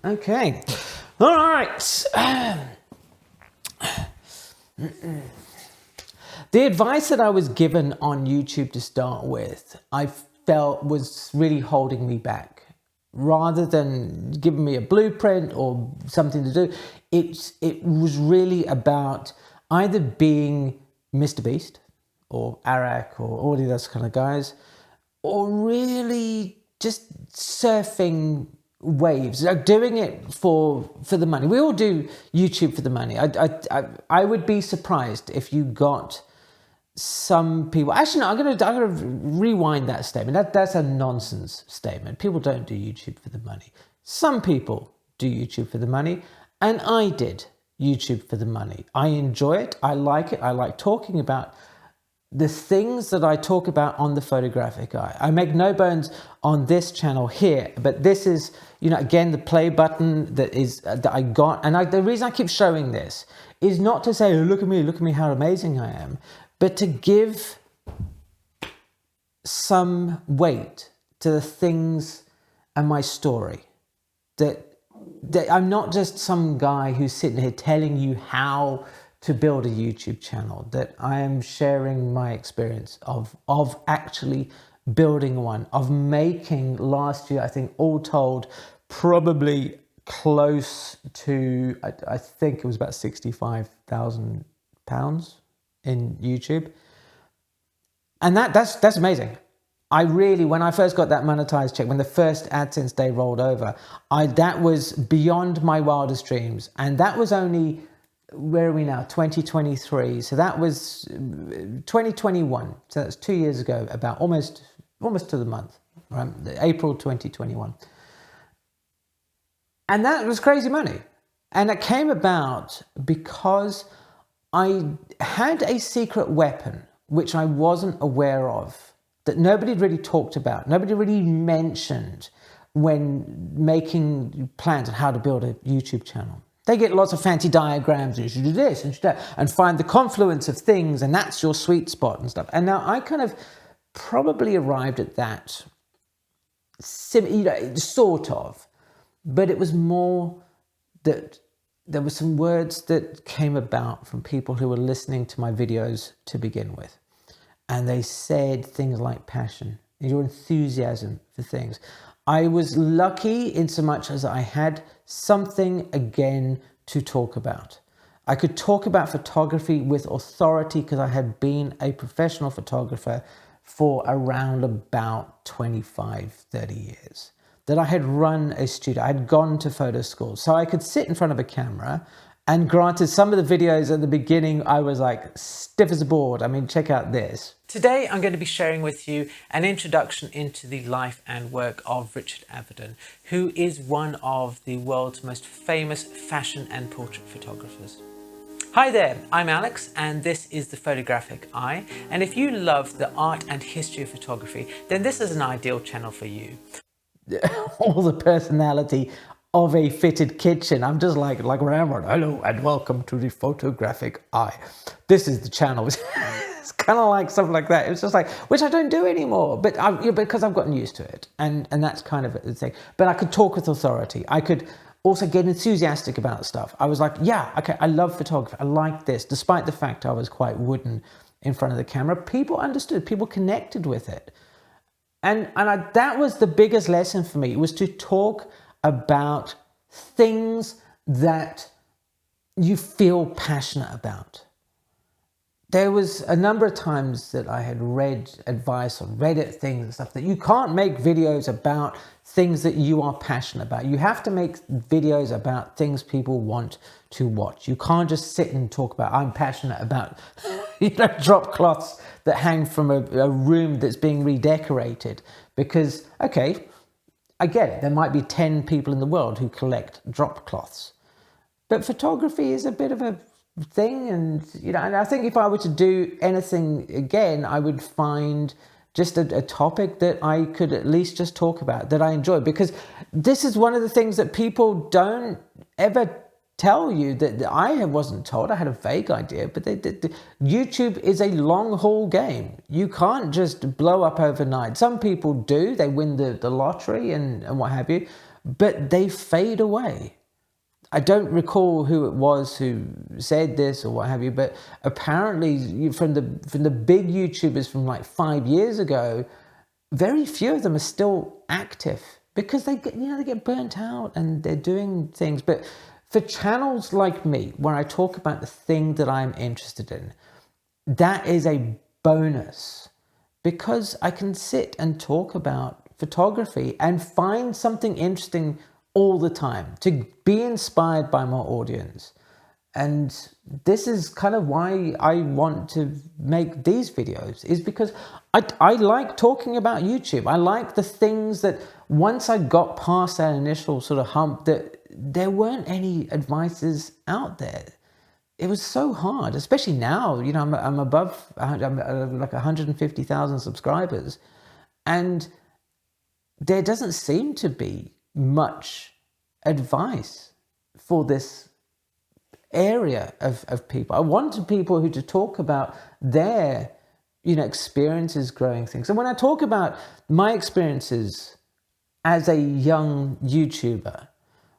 Okay. All right. The advice that I was given on YouTube to start with, I felt was really holding me back. Rather than giving me a blueprint or something to do, it was really about either being Mr. Beast or Arak or all of those kind of guys, or really just surfing waves, like doing it for the money. We all do YouTube for the money. I would be surprised if you got some people. Actually, no, I'm gonna rewind that statement. That's a nonsense statement. People don't do YouTube for the money. Some people do YouTube for the money, and I did YouTube for the money. I enjoy it. I like it. I like talking about the things that I talk about on the Photographic Eye. I make no bones on this channel here, but this is, again, the play button that I got. And the reason I keep showing this is not to say, oh, look at me, how amazing I am, but to give some weight to the things and my story. That I'm not just some guy who's sitting here telling you how to build a YouTube channel, that I am sharing my experience of actually building one, of making last year, I think all told, probably close to, I think it was about £65,000 in YouTube. And that's amazing. I really, when I first got that monetized check, when the first AdSense day rolled over, that was beyond my wildest dreams. And that was only, where are we now? 2023. So that was 2021. So that's 2 years ago, about almost to the month, right? April 2021. And that was crazy money. And it came about because I had a secret weapon, which I wasn't aware of, that nobody really talked about, nobody really mentioned when making plans on how to build a YouTube channel. They get lots of fancy diagrams, you should do this and should that, and find the confluence of things, and that's your sweet spot and stuff. And now I kind of probably arrived at that, sort of, but it was more that there were some words that came about from people who were listening to my videos to begin with. And they said things like passion, your enthusiasm for things. I was lucky in so much as I had something again to talk about. I could talk about photography with authority because I had been a professional photographer for around about 25, 30 years. That I had run a studio, I had gone to photo school. So I could sit in front of a camera, and granted, some of the videos at the beginning, I was like stiff as a board. I mean, check out this. Today, I'm going to be sharing with you an introduction into the life and work of Richard Avedon, who is one of the world's most famous fashion and portrait photographers. Hi there, I'm Alex, and this is the Photographic Eye. And if you love the art and history of photography, then this is an ideal channel for you. All the personality of a fitted kitchen. I'm just like Ramrod. Hello and welcome to the Photographic Eye. This is the channel. It's kind of like something like that. It's just like, which I don't do anymore, but because I've gotten used to it, and that's kind of the thing. But I could talk with authority. I could also get enthusiastic about stuff. I was like, yeah, okay, I love photography. I like this, despite the fact I was quite wooden in front of the camera. People understood. People connected with it, and that was the biggest lesson for me. It was to talk about things that you feel passionate about. There was a number of times that I had read advice on Reddit, things and stuff, that you can't make videos about things that you are passionate about. You have to make videos about things people want to watch. You can't just sit and talk about, I'm passionate about, drop cloths that hang from a room that's being redecorated. Because, okay, I get it. There might be 10 people in the world who collect drop cloths. But photography is a bit of a thing. And, and I think if I were to do anything again, I would find just a topic that I could at least just talk about, that I enjoy. Because this is one of the things that people don't ever tell you that I wasn't told. I had a vague idea, but YouTube is a long haul game. You can't just blow up overnight. Some people do. They win the lottery and what have you, but they fade away. I don't recall who it was who said this or what have you, but apparently from the big YouTubers from like 5 years ago, very few of them are still active because they get burnt out and they're doing things. But for channels like me, where I talk about the thing that I'm interested in, that is a bonus because I can sit and talk about photography and find something interesting all the time to be inspired by my audience. And this is kind of why I want to make these videos, is because I like talking about YouTube. I like the things that once I got past that initial sort of hump, that there weren't any advices out there. It was so hard, especially now. I'm above, I'm like 150,000 subscribers, and there doesn't seem to be much advice for this area of people. I wanted people who to talk about their experiences growing things. And when I talk about my experiences as a young YouTuber,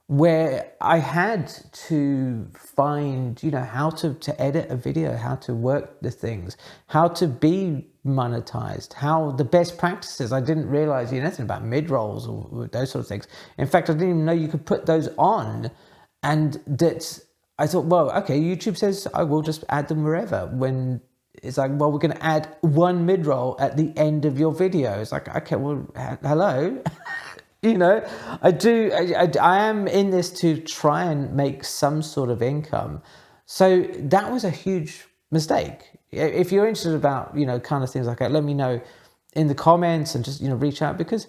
where I had to find how to edit a video, how to work the things, how to be monetized, how the best practices. I didn't realize anything about mid-rolls or those sort of things. In fact, I didn't even know you could put those on, and that I thought, well, okay, YouTube says I will just add them wherever. When it's like, well, we're going to add one mid-roll at the end of your video. It's like, okay, well, hello. I am in this to try and make some sort of income. So that was a huge mistake. If you're interested about, kind of things like that, let me know in the comments and just, reach out, because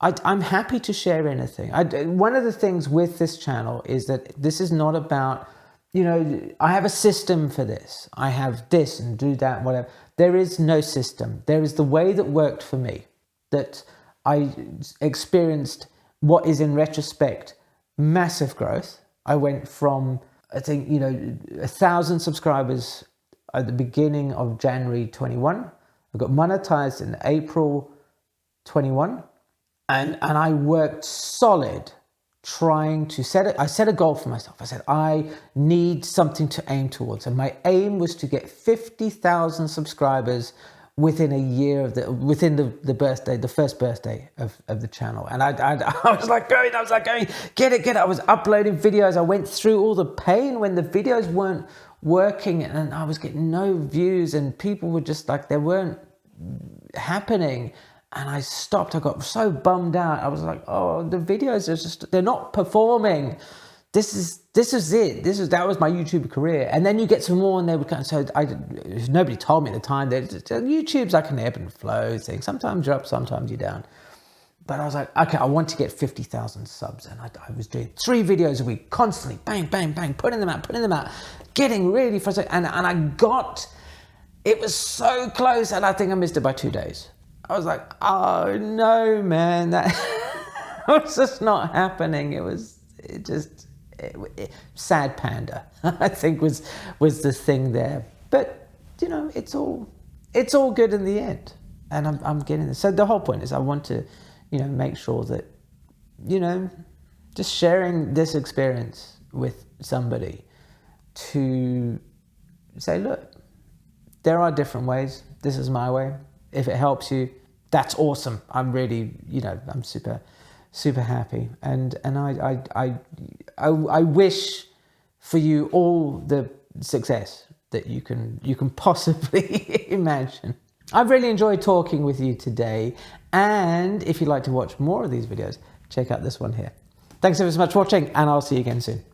I'm happy to share anything. One of the things with this channel is that this is not about, I have a system for this. I have this and do that, whatever. There is no system. There is the way that worked for me, that I experienced what is in retrospect massive growth. I went from, I think, 1,000 subscribers at the beginning of January 21. I got monetized in April 21. And I worked solid trying to I set a goal for myself. I said, I need something to aim towards. And my aim was to get 50,000 subscribers within a year of within the first birthday of the channel. And I was like going, get it. I was uploading videos. I went through all the pain when the videos weren't working and I was getting no views and people were just like, they weren't happening. And I stopped. I got so bummed out. I was like, oh, the videos are they're not performing. This is it. That was my YouTube career. And then you get some more and they would so nobody told me at the time that YouTube's like an ebb and flow thing. Sometimes you're up, sometimes you're down. But I was like, okay, I want to get 50,000 subs. And I was doing 3 videos a week, constantly, bang, bang, bang, putting them out, getting really frustrated. And it was so close. And I think I missed it by 2 days. I was like, oh no, man, that was just not happening. Sad panda, I think was the thing there. But it's all good in the end, and I'm getting this. So the whole point is I want to, make sure that, just sharing this experience with somebody to say, look, there are different ways. This is my way. If it helps you, that's awesome. I'm really, I'm super, super happy. And I wish for you all the success that you can possibly imagine. I've really enjoyed talking with you today. And if you'd like to watch more of these videos, check out this one here. Thanks ever so much for watching, and I'll see you again soon.